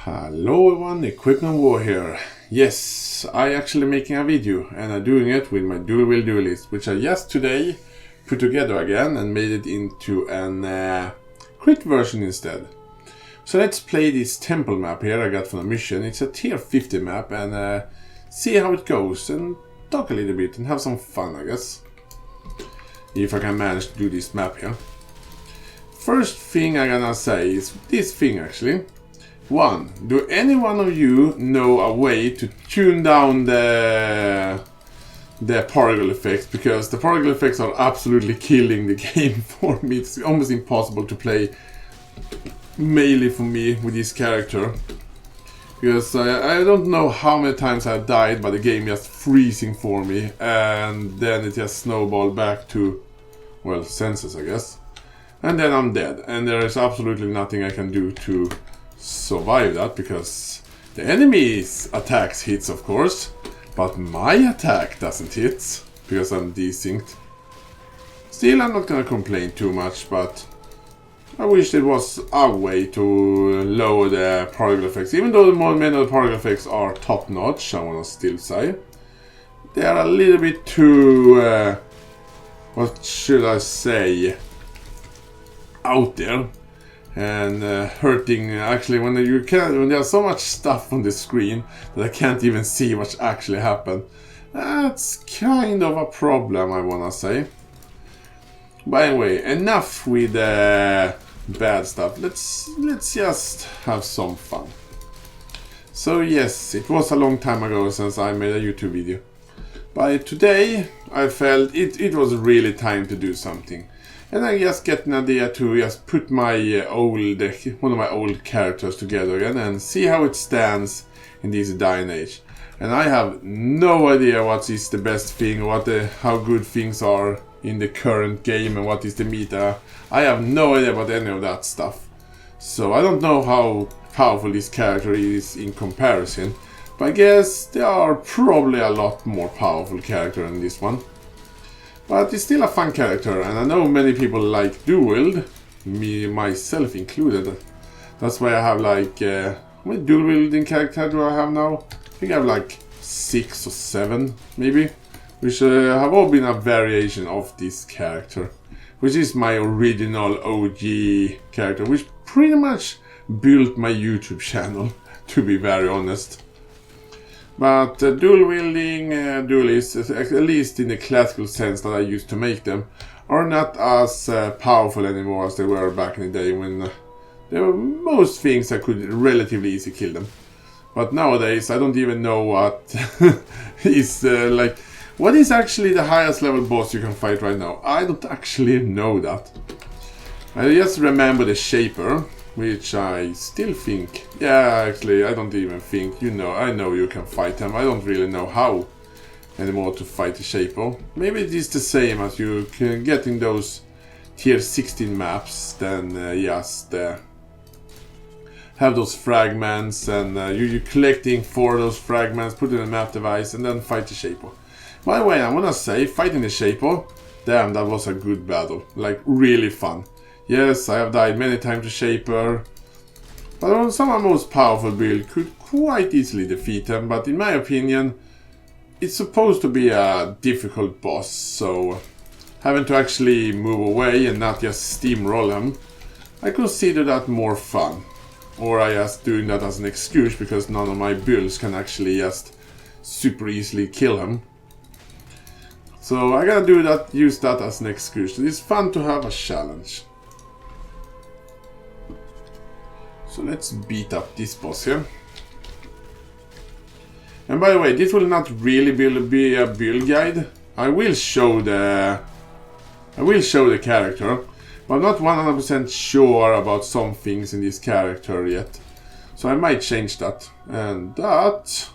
Hello everyone, Equipment War here. Yes, I actually making a video and I'm doing it with my Duelist, which I just today put together again and made it into an crit version instead. So let's play this temple map here I got from the mission. It's a tier 50 map and see how it goes and talk a little bit and have some fun, I guess. If I can manage to do this map here. First thing I'm gonna say is this thing actually. 1. Do any one of you know a way to tune down the particle effects? Because the particle effects are absolutely killing the game for me. It's almost impossible to play melee for me with this character. Because I don't know how many times I died, but the game just freezing for me. And then it just snowballed back to, well, senses I guess. And then I'm dead. And there is absolutely nothing I can do to survive that, because the enemy's attacks hits of course, but my attack doesn't hit because I'm desynced. Still, I'm not gonna complain too much, but I wish there was a way to lower the particle effects. Even though many of the particle effects are top notch, I wanna still say they are a little bit too what should I say, out there. And hurting actually when there's so much stuff on the screen that I can't even see what's actually happened. That's kind of a problem, I wanna say. But anyway, enough with bad stuff. Let's just have some fun. So yes, it was a long time ago since I made a YouTube video. But today I felt it was really time to do something. And I just get an idea to just put my one of my old characters together again and see how it stands in this day and age. And I have no idea what is the best thing, how good things are in the current game and what is the meta. I have no idea about any of that stuff. So I don't know how powerful this character is in comparison. But I guess there are probably a lot more powerful character than this one. But it's still a fun character, and I know many people like Wield, me myself included. That's why I have like, how many dual wielding character do I have now? I think I have like 6 or 7 maybe, which have all been a variation of this character, which is my original OG character, which pretty much built my YouTube channel, to be very honest. But dual-wielding duelists, at least in the classical sense that I used to make them, are not as powerful anymore as they were back in the day when there were most things I could relatively easily kill them. But nowadays I don't even know what is like, what is actually the highest level boss you can fight right now. I don't actually know that. I just remember the Shaper, which I still think, yeah, actually, I don't even think, I know you can fight him. I don't really know how anymore to fight the Shaper. Maybe it is the same as you can get in those tier 16 maps, then just have those fragments and you're collecting 4 of those fragments, put in a map device and then fight the Shaper. By the way, I wanna say, fighting the Shaper, damn, that was a good battle, like really fun. Yes, I have died many times to Shaper, but on some of the most powerful build could quite easily defeat him, but in my opinion, it's supposed to be a difficult boss, so having to actually move away and not just steamroll him, I consider that more fun. Or I just doing that as an excuse because none of my builds can actually just super easily kill him. So I gotta use that as an excuse. It's fun to have a challenge. So let's beat up this boss here. And by the way, this will not really be a build guide. I will show the character, but I'm not 100% sure about some things in this character yet. So I might change that. And that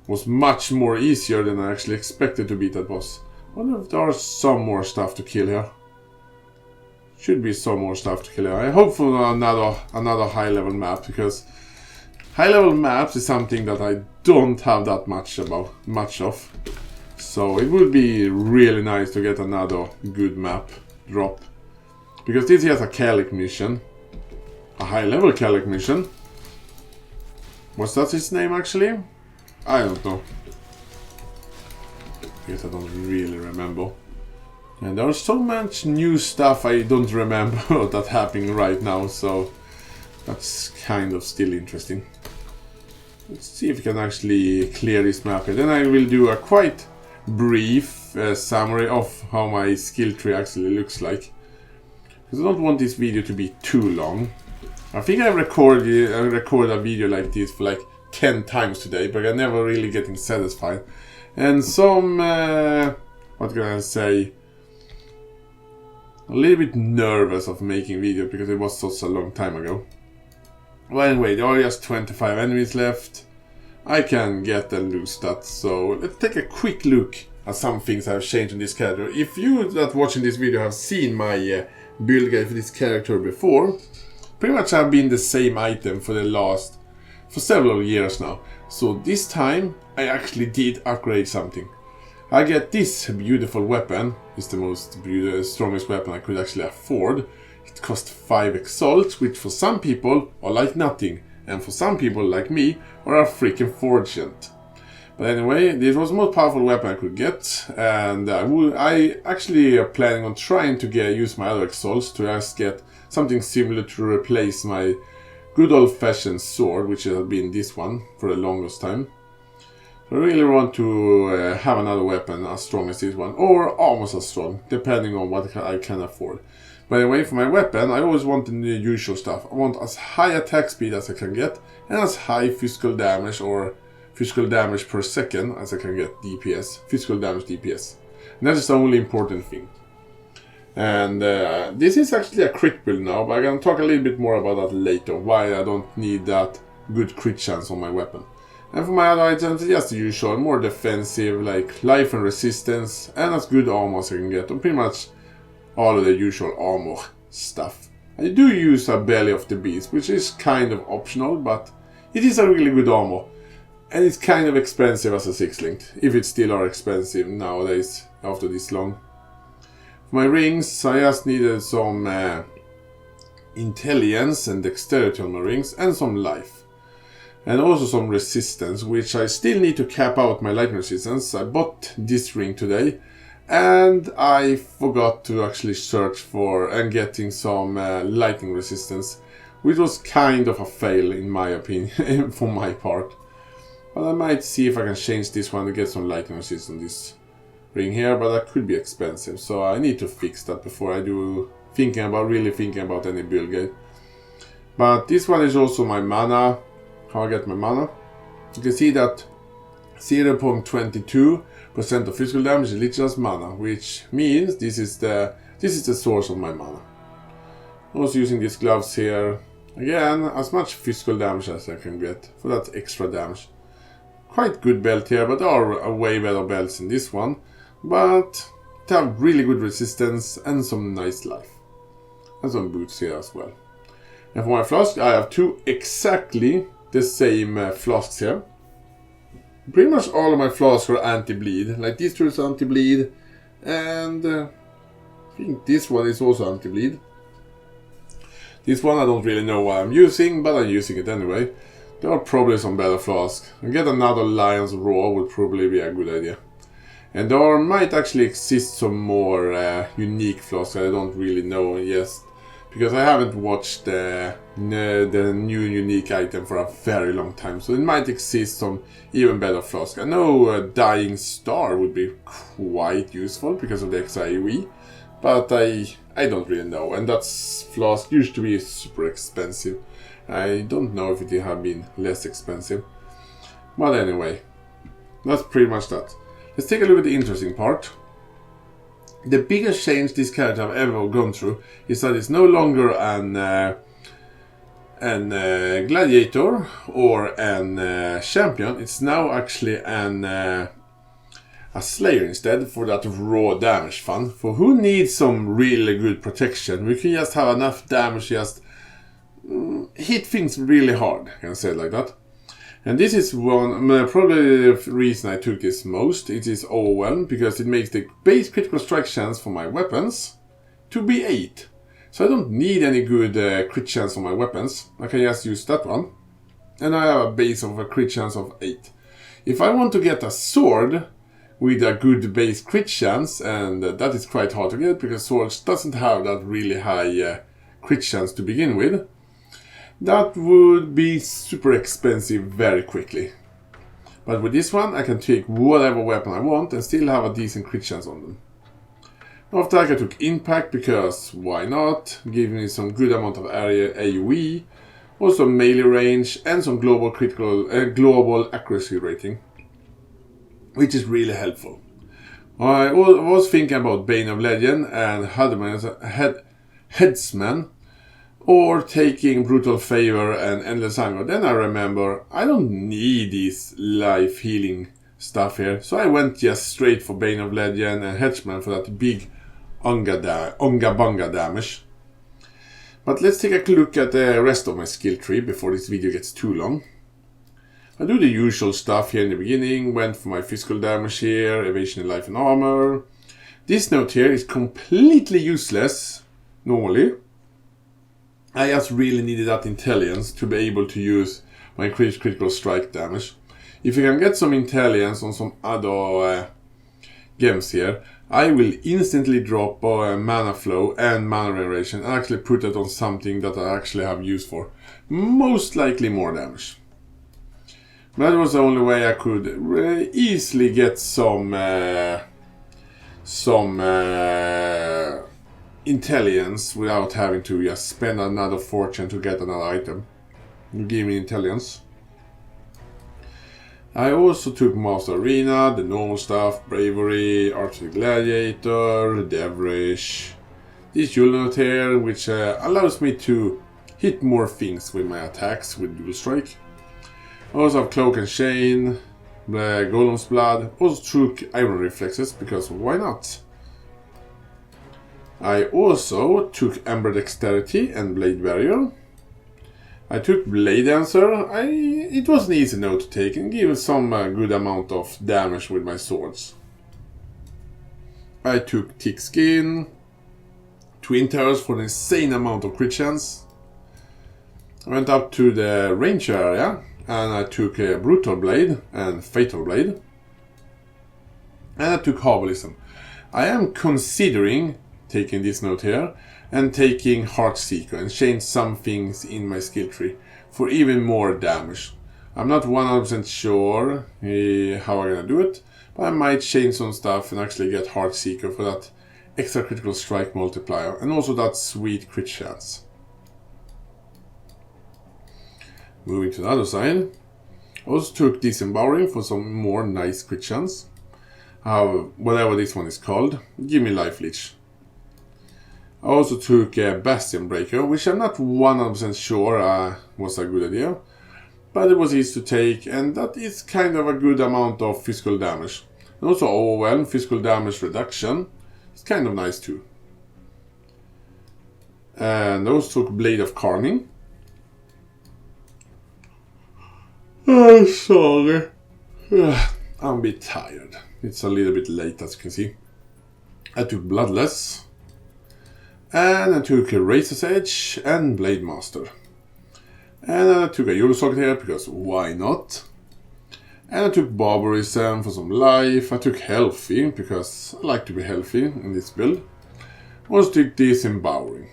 was much more easier than I actually expected to beat that boss. I wonder if there are some more stuff to kill here. Should be some more stuff to kill here. I hope for another high level map, because high level maps is something that I don't have that much of. So it would be really nice to get another good map drop. Because this is a Calic mission. A high level Calic mission. Was that his name actually? I don't know. I guess I don't really remember. And there's so much new stuff I don't remember that happening right now, so that's kind of still interesting. Let's see if we can actually clear this map here. Then I will do a quite brief summary of how my skill tree actually looks like. Because I don't want this video to be too long. I think I recorded a video like this for like 10 times today, but I'm never really getting satisfied. And some, what can I say, a little bit nervous of making video because it was such a long time ago. Well, anyway, there are just 25 enemies left. I can get and lose that, so let's take a quick look at some things I've changed in this character. If you that watching this video have seen my build guide for this character before, pretty much I've been the same item for several years now. So this time I actually did upgrade something. I get this beautiful weapon. It's the strongest weapon I could actually afford. It costs 5 exalts, which for some people are like nothing, and for some people like me are a freaking fortune. But anyway, this was the most powerful weapon I could get, and I actually are planning on trying to use my other exalts to just get something similar to replace my good old-fashioned sword, which has been this one for the longest time. I really want to have another weapon as strong as this one, or almost as strong, depending on what I can afford. By the way, for my weapon, I always want the usual stuff. I want as high attack speed as I can get, and as high physical damage or physical damage per second as I can get DPS, physical damage DPS. And that is the only important thing. And this is actually a crit build now, but I'm going to talk a little bit more about that later, why I don't need that good crit chance on my weapon. And for my other items, just the usual, more defensive, like life and resistance, and as good armor as I can get, on pretty much all of the usual armor stuff. I do use a Belly of the Beast, which is kind of optional, but it is a really good armor. And it's kind of expensive as a 6-linked, if it still are expensive nowadays, after this long. For my rings, I just needed some intelligence and dexterity on my rings, and some life. And also some resistance, which I still need to cap out my lightning resistance. I bought this ring today, and I forgot to actually search for and getting some lightning resistance, which was kind of a fail in my opinion, for my part. But I might see if I can change this one to get some lightning resistance on this ring here, but that could be expensive, so I need to fix that before I do really thinking about any build guide. But this one is also my mana, how I get my mana. You can see that 0.22% of physical damage is literally as mana, which means this is the source of my mana. I'm also using these gloves here, again, as much physical damage as I can get for that extra damage. Quite good belt here, but there are way better belts in this one. But they have really good resistance and some nice life. And some boots here as well. And for my flask, I have 2 exactly the same flasks here. Pretty much all of my flasks are anti-bleed. Like this one is anti-bleed. And I think this one is also anti-bleed. This one I don't really know what I'm using, but I'm using it anyway. There are probably some better flasks. And get another Lion's Roar would probably be a good idea. And there might actually exist some more unique flasks I don't really know yet. Because I haven't watched the new unique item for a very long time. So it might exist some even better flask. I know Dying Star would be quite useful because of the Exile. But I don't really know. And that flask used to be super expensive. I don't know if it have been less expensive. But anyway, that's pretty much that. Let's take a look at the interesting part. The biggest change this character have ever gone through is that it's no longer an gladiator or an champion. It's now actually a slayer instead, for that raw damage fun. For who needs some really good protection? We can just have enough damage, just hit things really hard, can I say it like that. And this is probably the reason I took this most. It is overwhelmed because it makes the base critical strike chance for my weapons to be 8. So I don't need any good crit chance on my weapons. I can just use that one. and I have a base of a crit chance of 8. If I want to get a sword with a good base crit chance, and that is quite hard to get because swords doesn't have that really high crit chance to begin with, that would be super expensive very quickly. But with this one I can take whatever weapon I want and still have a decent crit chance on them. After that I took Impact because why not, giving me some good amount of area AoE, also melee range and some global global accuracy rating, which is really helpful. I was thinking about Bane of Legend and Headsman, or taking Brutal Favor and Endless Anger. Then I remember I don't need this life healing stuff here, so I went just straight for Bane of Legend and Headsman for that big Unga Bunga damage. But let's take a look at the rest of my skill tree before this video gets too long. I do the usual stuff here in the beginning, went for my physical damage here, evasion in life and armor. This note here is completely useless normally. I just really needed that intelligence to be able to use my critical strike damage. If you can get some intelligence on some other gems here, I will instantly drop mana flow and mana regeneration and actually put it on something that I actually have use for. Most likely more damage. That was the only way I could easily get some intelligence without having to just spend another fortune to get another item. You give me intelligence. I also took Master Arena, the normal stuff, Bravery, Archer the Gladiator, Devrish. This jewel note here, which allows me to hit more things with my attacks with Dual Strike. I also have Cloak and Chain, Golem's Blood, also took Iron Reflexes, because why not? I also took Ember Dexterity and Blade Barrier. I took Blade Dancer. It was an easy note to take and give some good amount of damage with my swords. I took Thick Skin, Twin Towers for an insane amount of crit chance. I went up to the range area and I took a Brutal Blade and Fatal Blade. And I took Herbalism. I am considering taking this note here and taking Heartseeker and change some things in my skill tree for even more damage. I'm not 100% sure how I'm gonna do it, but I might change some stuff and actually get Heartseeker for that extra critical strike multiplier and also that sweet crit chance. Moving to the other side, I also took Disembowering for some more nice crit chance. Whatever this one is called, give me Life Leech. I also took Bastion Breaker, which I'm not 100% sure was a good idea, but it was easy to take, and that is kind of a good amount of physical damage. And also Overwhelm, physical damage reduction, it's kind of nice too. And I also took Blade of Carning. Oh, sorry. I'm a bit tired. It's a little bit late, as you can see. I took Bloodless. And I took a Razor's Edge and Blade Master. And I took a Euro Socket here because why not? And I took Barbarism for some life. I took Healthy because I like to be healthy in this build. I also took Disembowering.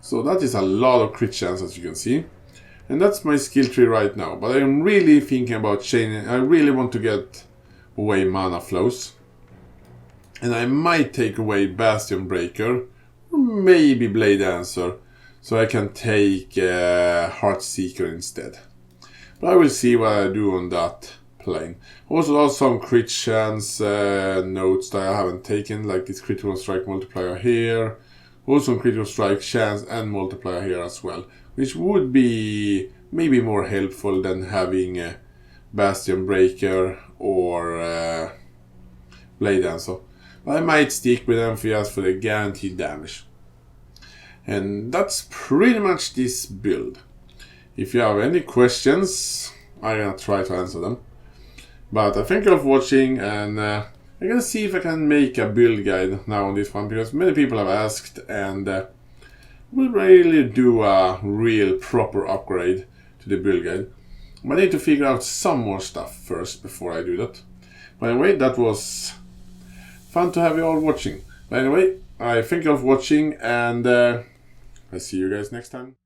So that is a lot of crit chance, as you can see. And that's my skill tree right now. But I'm really thinking about changing. I really want to get away mana flows. And I might take away Bastion Breaker. Maybe Blade Dancer, so I can take Heartseeker instead. But I will see what I do on that plane. Also, there are some crit chance notes that I haven't taken, like this critical strike multiplier here. Also, some critical strike chance and multiplier here as well, which would be maybe more helpful than having Bastion Breaker or Blade Dancer. I might stick with them just for the guaranteed damage. And that's pretty much this build. If you have any questions, I'm gonna try to answer them. But I thank you all for watching, and I'm gonna see if I can make a build guide now on this one, because many people have asked, and we'll really do a real proper upgrade to the build guide. But I need to figure out some more stuff first before I do that. But anyway, that was fun to have you all watching. But anyway, I thank you all for watching, and I see you guys next time.